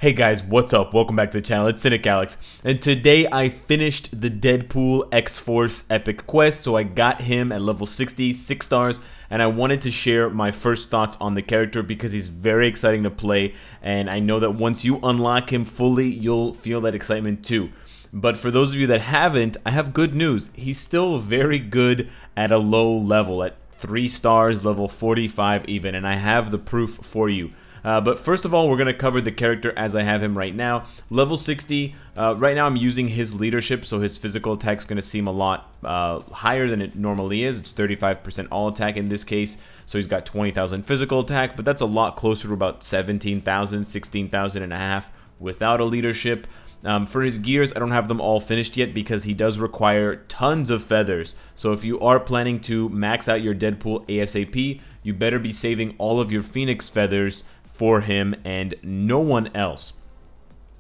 Hey guys, what's up? Welcome back to the channel. It's Cynicalex, and today I finished the Deadpool X-Force epic quest. So I got him at level 60, 6 stars, and I wanted to share my first thoughts on the character because he's very exciting to play, and I know that once you unlock him fully, you'll feel that excitement too. But for those of you that haven't, I have good news. He's still very good at a low level, at 3 stars, level 45 even, and I have the proof for you. But first of all, we're going to cover the character as I have him right now. Level 60, right now I'm using his leadership, so his physical attack is going to seem a lot higher than it normally is. It's 35% all attack in this case, so he's got 20,000 physical attack, but that's a lot closer to about 17,000, 16,000 and a half without a leadership. For his gears, I don't have them all finished yet because he does require tons of feathers. So if you are planning to max out your Deadpool ASAP, you better be saving all of your Phoenix feathers for him and no one else.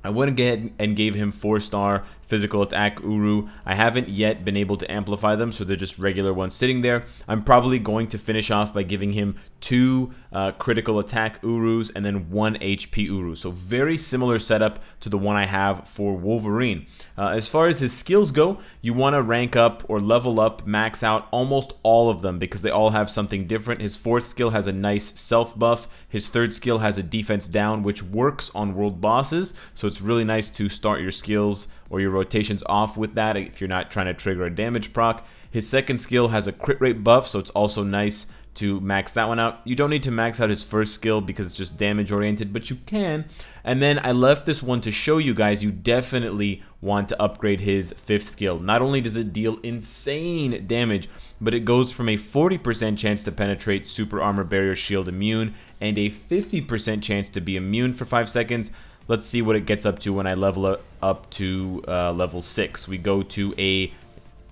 I went ahead and gave him 4-star physical attack Uru. I haven't yet been able to amplify them, so they're just regular ones sitting there. I'm probably going to finish off by giving him 2 critical attack Urus and then 1 HP Uru. So very similar setup to the one I have for Wolverine. As far as his skills go, you want to rank up or level up, max out almost all of them because they all have something different. His 4th skill has a nice self buff. His 3rd skill has a defense down, which works on world bosses. So it's really nice to start your skills or your rotations off with that if you're not trying to trigger a damage proc. His 2nd skill has a crit rate buff, so it's also nice to max that one out. You don't need to max out his 1st skill because it's just damage oriented, but you can. And then I left this one to show you guys you definitely want to upgrade his 5th skill. Not only does it deal insane damage, but it goes from a 40% chance to penetrate super armor barrier shield immune and a 50% chance to be immune for 5 seconds. Let's see what it gets up to when I level up to level 6. We go to a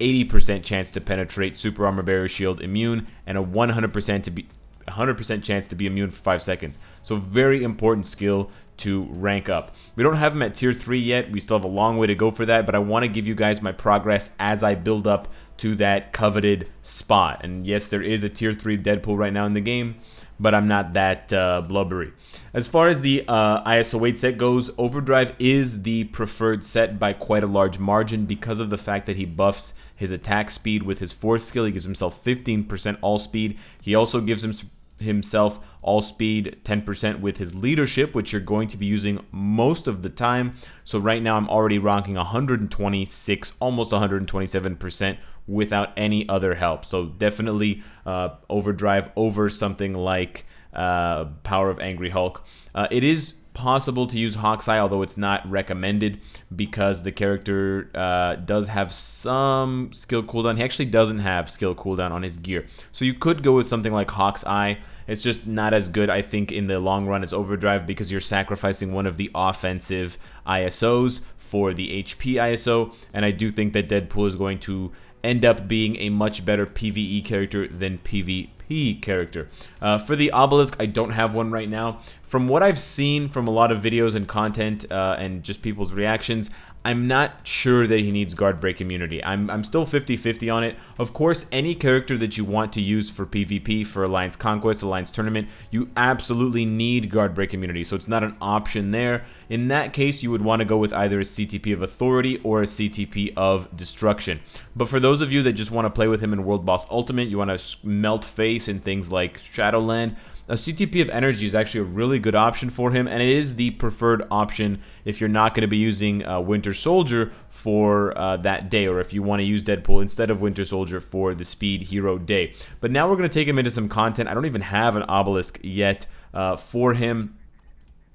80% chance to penetrate super armor barrier shield immune and a 100% chance to be immune for 5 seconds. So very important skill to rank up. We don't have him at tier 3 yet. We still have a long way to go for that, but I want to give you guys my progress as I build up to that coveted spot. And yes, there is a tier 3 Deadpool right now in the game, but I'm not that blubbery. As far as the ISO 8 set goes, Overdrive is the preferred set by quite a large margin because of the fact that he buffs his attack speed with his 4th skill. He gives himself 15% all speed. He also gives himself all speed 10% with his leadership, which you're going to be using most of the time. So right now I'm already rocking 126, almost 127% without any other help. So definitely Overdrive over something like Power of Angry Hulk. It is possible to use Hawk's Eye, although it's not recommended because the character does have some skill cooldown. He actually doesn't have skill cooldown on his gear, so you could go with something like Hawk's Eye. It's just not as good, I think, in the long run as Overdrive because you're sacrificing one of the offensive ISOs for the HP ISO, and I do think that Deadpool is going to end up being a much better PvE character than PvP character. For the obelisk, I don't have one right now. From what I've seen from a lot of videos and content and just people's reactions, I'm not sure that he needs guard break immunity. I'm still 50-50 on it. Of course, any character that you want to use for PvP, for Alliance Conquest, Alliance Tournament, you absolutely need guard break immunity, so it's not an option there. In that case, you would want to go with either a CTP of Authority or a CTP of Destruction. But for those of you that just want to play with him in World Boss Ultimate, you want to melt face in things like Shadowland, a CTP of Energy is actually a really good option for him, and it is the preferred option if you're not going to be using Winter Soldier for that day, or if you want to use Deadpool instead of Winter Soldier for the Speed Hero day. But now we're going to take him into some content. I don't even have an obelisk yet for him.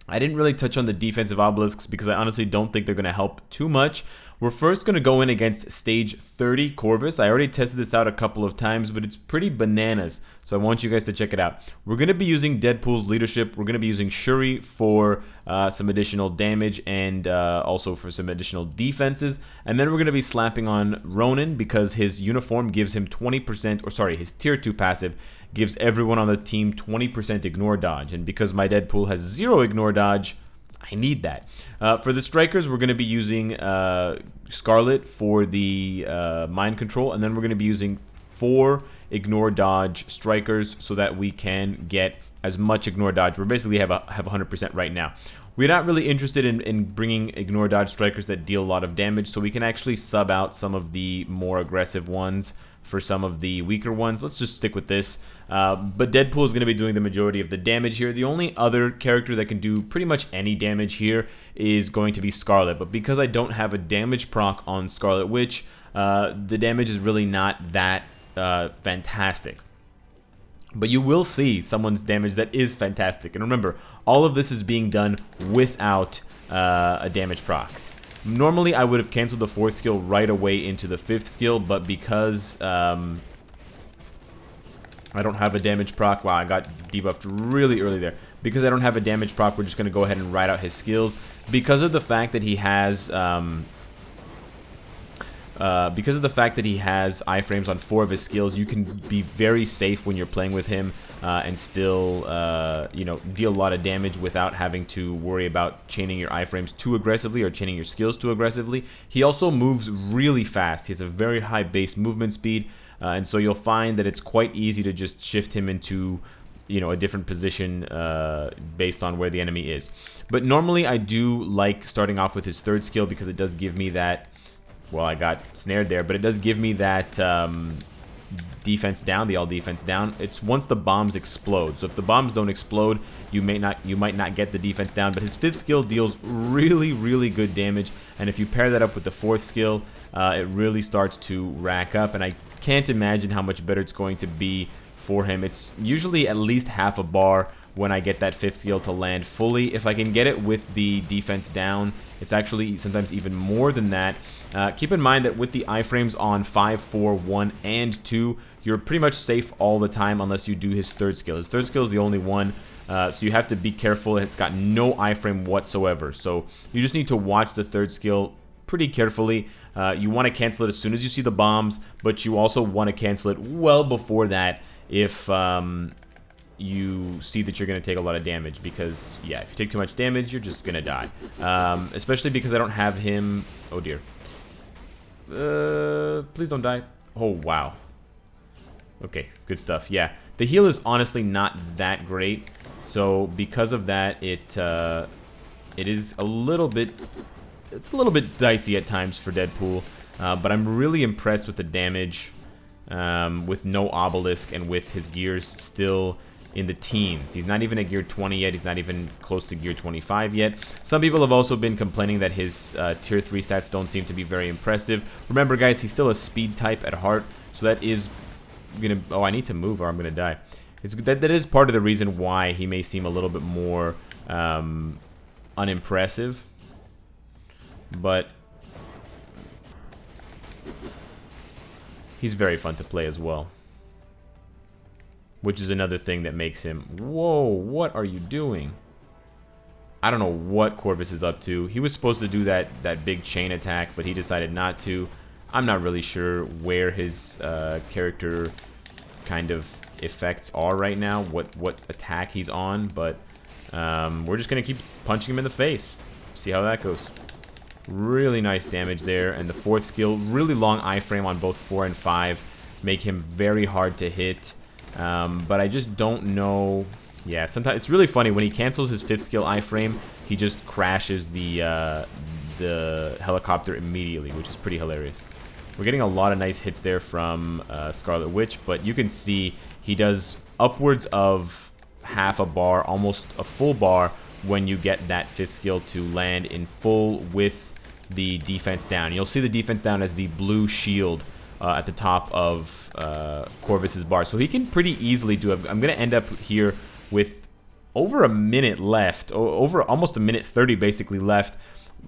I didn't really touch on the defensive obelisks because I honestly don't think they're going to help too much. We're first going to go in against stage 30 Corvus. I already tested this out a couple of times, but it's pretty bananas, so I want you guys to check it out. We're going to be using Deadpool's leadership. We're going to be using Shuri for some additional damage and also for some additional defenses. And then we're going to be slapping on Ronin because his uniform gives him 20%, or sorry, his tier 2 passive gives everyone on the team 20% ignore dodge. And because my Deadpool has 0 ignore dodge, I need that. For the strikers, we're going to be using Scarlet for the mind control, and then we're going to be using 4 ignore dodge strikers so that we can get as much ignore dodge. We basically have 100% right now. We're not really interested in bringing ignore dodge strikers that deal a lot of damage, so we can actually sub out some of the more aggressive ones for some of the weaker ones. Let's just stick with this. But Deadpool is going to be doing the majority of the damage here. The only other character that can do pretty much any damage here is going to be Scarlet. But because I don't have a damage proc on Scarlet Witch, the damage is really not that fantastic. But you will see someone's damage that is fantastic. And remember, all of this is being done without a damage proc. Normally, I would have canceled the 4th skill right away into the 5th skill, but because I don't have a damage proc, wow, I got debuffed really early there. Because I don't have a damage proc, we're just going to go ahead and ride out his skills. Because of the fact that he has iframes on 4 of his skills, you can be very safe when you're playing with him and still, you know, deal a lot of damage without having to worry about chaining your iframes too aggressively or chaining your skills too aggressively. He also moves really fast. He has a very high base movement speed, and so you'll find that it's quite easy to just shift him into, you know, a different position based on where the enemy is. But normally I do like starting off with his 3rd skill because it does give me that. Well, I got snared there, but it does give me that defense down, the all defense down. It's once the bombs explode. So if the bombs don't explode, you might not get the defense down. But his 5th skill deals really good damage, and if you pair that up with the 4th skill, it really starts to rack up. And I can't imagine how much better it's going to be for him. It's usually at least half a bar when I get that 5th skill to land fully. If I can get it with the defense down, it's actually sometimes even more than that. Keep in mind that with the iframes on 5, 4, 1, and 2, you're pretty much safe all the time unless you do his 3rd skill. His 3rd skill is the only one, so you have to be careful. It's got no iframe whatsoever, so you just need to watch the 3rd skill pretty carefully. You want to cancel it as soon as you see the bombs, but you also want to cancel it well before that if you see that you're going to take a lot of damage, because yeah, if you take too much damage, you're just going to die. Especially because I don't have him. Oh dear. Please don't die. Oh wow. Okay, good stuff. Yeah, the heal is honestly not that great, so because of that, it is a little bit, it's a little bit dicey at times for Deadpool. But I'm really impressed with the damage, with no obelisk and with his gears still in the teens. He's not even at gear 20 yet. He's not even close to gear 25 yet. Some people have also been complaining that his tier 3 stats don't seem to be very impressive. Remember, guys, he's still a speed type at heart, so that is gonna... Oh, I need to move or I'm gonna die. That is part of the reason why he may seem a little bit more unimpressive. But he's very fun to play as well, which is another thing that makes him... Whoa, what are you doing? I don't know what Corvus is up to. He was supposed to do that big chain attack, but he decided not to. I'm not really sure where his character kind of effects are right now, what attack he's on, but we're just going to keep punching him in the face. See how that goes. Really nice damage there, and the 4th skill, really long iframe on both 4 and 5, make him very hard to hit. But I just don't know. Yeah, sometimes it's really funny when he cancels his 5th skill iframe, he just crashes the helicopter immediately, which is pretty hilarious. We're getting a lot of nice hits there from Scarlet Witch, but you can see he does upwards of half a bar, almost a full bar, when you get that 5th skill to land in full with the defense down. You'll see the defense down as the blue shield at the top of Corvus's bar. So he can pretty easily do it. I'm going to end up here with over a minute left, over almost a minute 30 basically left.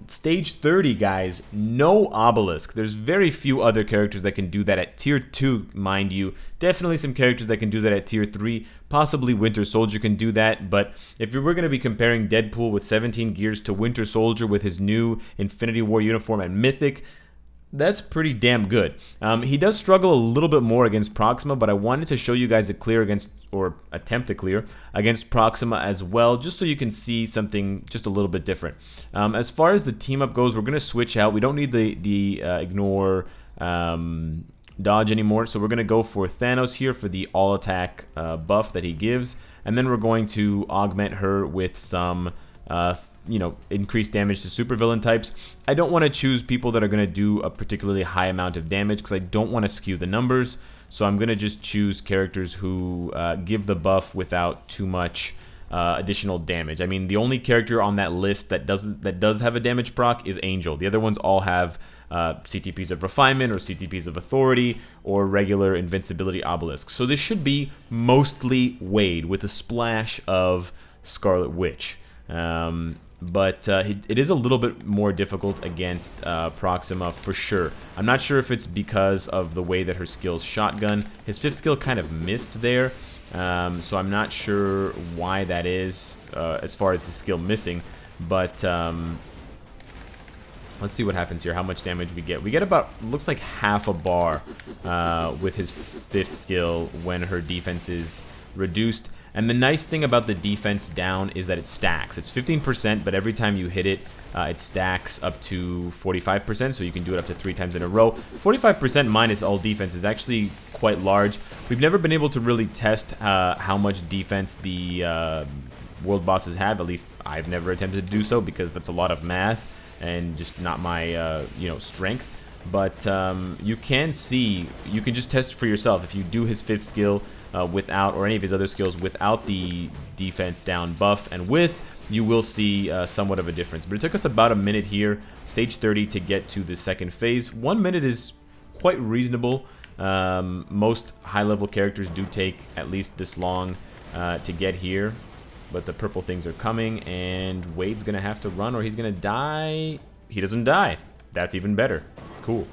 Stage 30, guys, no obelisk. There's very few other characters that can do that at tier 2, mind you. Definitely some characters that can do that at tier 3. Possibly Winter Soldier can do that, but if we're going to be comparing Deadpool with 17 gears to Winter Soldier with his new Infinity War uniform and Mythic, that's pretty damn good. He does struggle a little bit more against Proxima, but I wanted to show you guys a clear against, or attempt to clear against Proxima as well, just so you can see something just a little bit different. As far as the team up goes, we're going to switch out. We don't need the ignore dodge anymore, so we're going to go for Thanos here for the all attack buff that he gives. and then we're going to augment her with some increased damage to supervillain types. I don't want to choose people that are going to do a particularly high amount of damage because I don't want to skew the numbers. So I'm going to just choose characters who give the buff without too much additional damage. I mean, the only character on that list that does have a damage proc is Angel. The other ones all have CTPs of Refinement or CTPs of Authority or regular Invincibility Obelisk. So this should be mostly Wade with a splash of Scarlet Witch. But it is a little bit more difficult against Proxima for sure. I'm not sure if it's because of the way that her skill's shotgun. His 5th skill kind of missed there, so I'm not sure why that is as far as his skill missing. But let's see what happens here, how much damage we get. We get about, looks like half a bar with his 5th skill when her defense is reduced. And the nice thing about the defense down is that it stacks. It's 15%, but every time you hit it, it stacks up to 45%, so you can do it up to 3 times in a row. 45% minus all defense is actually quite large. We've never been able to really test how much defense the world bosses have. At least I've never attempted to do so because that's a lot of math and just not my strength. But you can just test for yourself. If you do his 5th skill without, or any of his other skills without the defense down buff and with, you will see somewhat of a difference. But it took us about a minute here, stage 30, to get to the second phase. 1 minute is quite reasonable. Most high-level characters do take at least this long to get here. But the purple things are coming, and Wade's going to have to run or he's going to die. He doesn't die. That's even better. Cool.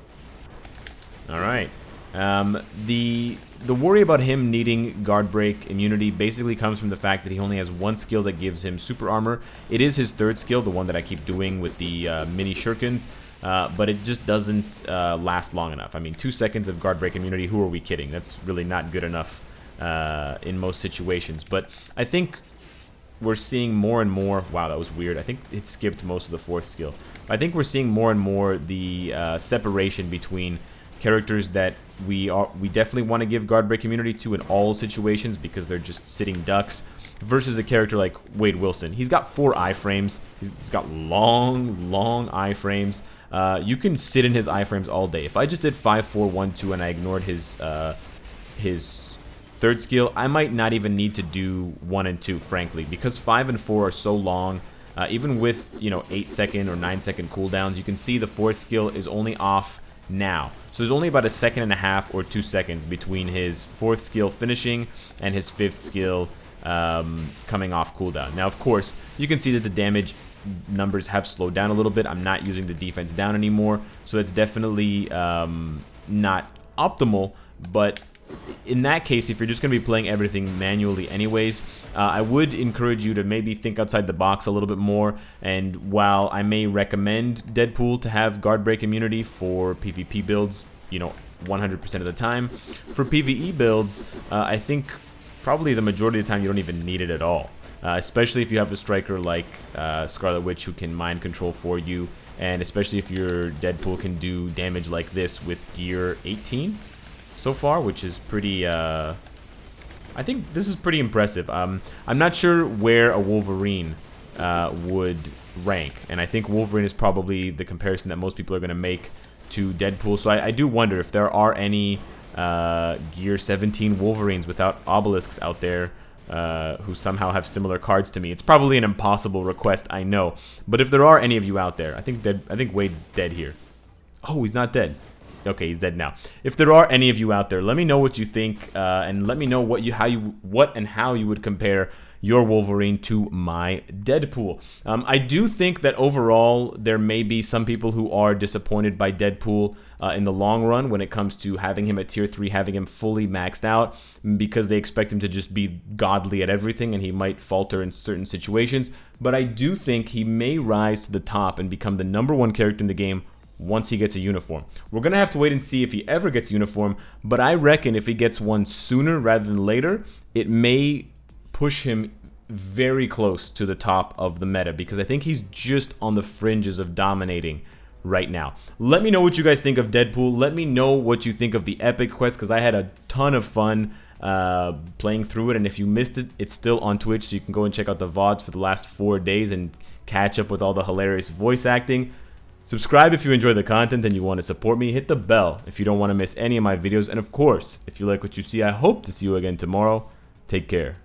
All right. The worry about him needing guard break immunity basically comes from the fact that he only has 1 skill that gives him super armor. It is his 3rd skill, the one that I keep doing with the mini shurikens, but it just doesn't last long enough. I mean, 2 seconds of guard break immunity, who are we kidding? That's really not good enough in most situations. But I think we're seeing more and more... Wow, that was weird. I think it skipped most of the 4th skill. I think we're seeing more and more the separation between characters that we definitely want to give guard break immunity to in all situations because they're just sitting ducks, versus a character like Wade Wilson. He's got 4 iframes. He's got long iframes. You can sit in his iframes all day. If I just did 5, 4, 1, 2 and I ignored his 3rd skill, I might not even need to do 1 and 2, frankly, because 5 and 4 are so long. Even with 8-second or 9-second cooldowns, you can see the 4th skill is only off now. So there's only about 1.5 seconds or 2 seconds between his 4th skill finishing and his 5th skill coming off cooldown. Now, of course, you can see that the damage numbers have slowed down a little bit. I'm not using the defense down anymore, so it's definitely not optimal. But in that case, if you're just going to be playing everything manually anyways, I would encourage you to maybe think outside the box a little bit more. And while I may recommend Deadpool to have guard break immunity for PvP builds, 100% of the time, for PvE builds, I think probably the majority of the time you don't even need it at all. Especially if you have a striker like Scarlet Witch who can mind control for you, and especially if your Deadpool can do damage like this with gear 18 so far, which is pretty, I think this is pretty impressive. I'm not sure where a Wolverine would rank, and I think Wolverine is probably the comparison that most people are going to make to Deadpool, so I do wonder if there are any gear 17 Wolverines without obelisks out there who somehow have similar cards to me. It's probably an impossible request, I know, but if there are any of you out there, I think Wade's dead here. Oh, he's not dead. Okay, he's dead now. If there are any of you out there, let me know what you think, and let me know what and how you would compare your Wolverine to my Deadpool. I do think that overall there may be some people who are disappointed by Deadpool in the long run when it comes to having him at tier 3, having him fully maxed out, because they expect him to just be godly at everything and he might falter in certain situations. But I do think he may rise to the top and become the #1 character in the game once he gets a uniform. We're going to have to wait and see if he ever gets a uniform, but I reckon if he gets one sooner rather than later, it may push him very close to the top of the meta, because I think he's just on the fringes of dominating right now. Let me know what you guys think of Deadpool. Let me know what you think of the Epic Quest, because I had a ton of fun playing through it. And if you missed it, it's still on Twitch, so you can go and check out the VODs for the last 4 days and catch up with all the hilarious voice acting. Subscribe if you enjoy the content and you want to support me. Hit the bell if you don't want to miss any of my videos. And of course, if you like what you see, I hope to see you again tomorrow. Take care.